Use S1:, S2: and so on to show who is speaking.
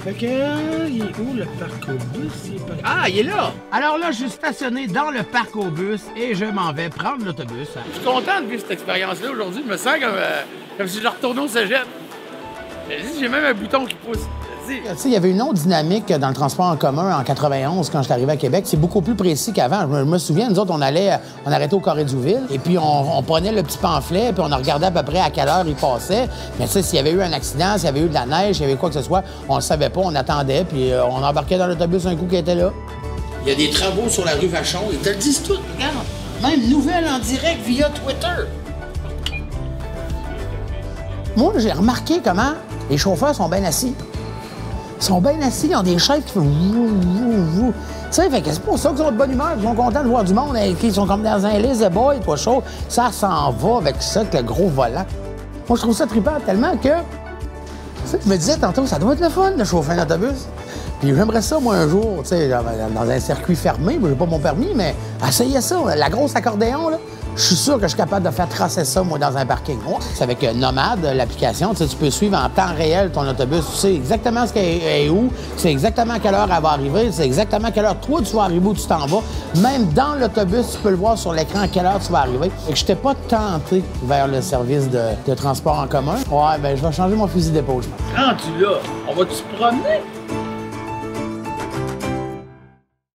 S1: Fait que, il est où le parc au bus? Ah, il est là!
S2: Alors là, je suis stationné dans le parc au bus et je m'en vais prendre l'autobus.
S1: Je suis content de vivre cette expérience-là aujourd'hui. Je me sens comme si je retournais au cégep. J'ai même un bouton qui pousse.
S3: Tu sais, il y avait une autre dynamique dans le transport en commun en 91 quand je suis arrivé à Québec. C'est beaucoup plus précis qu'avant. Je me souviens, nous autres, on arrêtait au Corée-du-Ville et puis on prenait le petit pamphlet puis on regardait à peu près à quelle heure il passait. Mais tu sais, s'il y avait eu un accident, s'il y avait eu de la neige, s'il y avait quoi que ce soit, on le savait pas, on attendait puis on embarquait dans l'autobus un coup qui était là.
S1: Il y a des travaux sur la rue Vachon. Ils te le disent tout, regarde. Même nouvelle en direct via Twitter.
S3: Moi, j'ai remarqué comment les chauffeurs sont bien assis. Ils sont bien assis, ils ont des chaises qui font vous. Tu sais, fait que c'est pour ça qu'ils sont de bonne humeur, qu'ils sont contents de voir du monde, qu'ils sont comme dans un lazy boy, toi chaud. Ça s'en va avec ça, avec le gros volant. Moi, je trouve ça trippant tellement que. Tu sais, je me disais tantôt, ça doit être le fun de chauffer un autobus. Puis j'aimerais ça, moi, un jour, tu sais, dans un circuit fermé. Moi, j'ai pas mon permis, mais essayer ça, la grosse accordéon, là. Je suis sûr que je suis capable de faire tracer ça, moi, dans un parking. C'est avec Nomade, l'application. Tu sais, tu peux suivre en temps réel ton autobus. Tu sais exactement ce qu'elle est où, tu sais exactement à quelle heure elle va arriver, tu sais exactement à quelle heure toi, tu vas arriver où tu t'en vas. Même dans l'autobus, tu peux le voir sur l'écran à quelle heure tu vas arriver. Et que je n'étais pas tenté vers le service de transport en commun. Ouais, ben je vais changer mon fusil d'épaule, je pense.
S1: Rendu là, on va-tu se promener?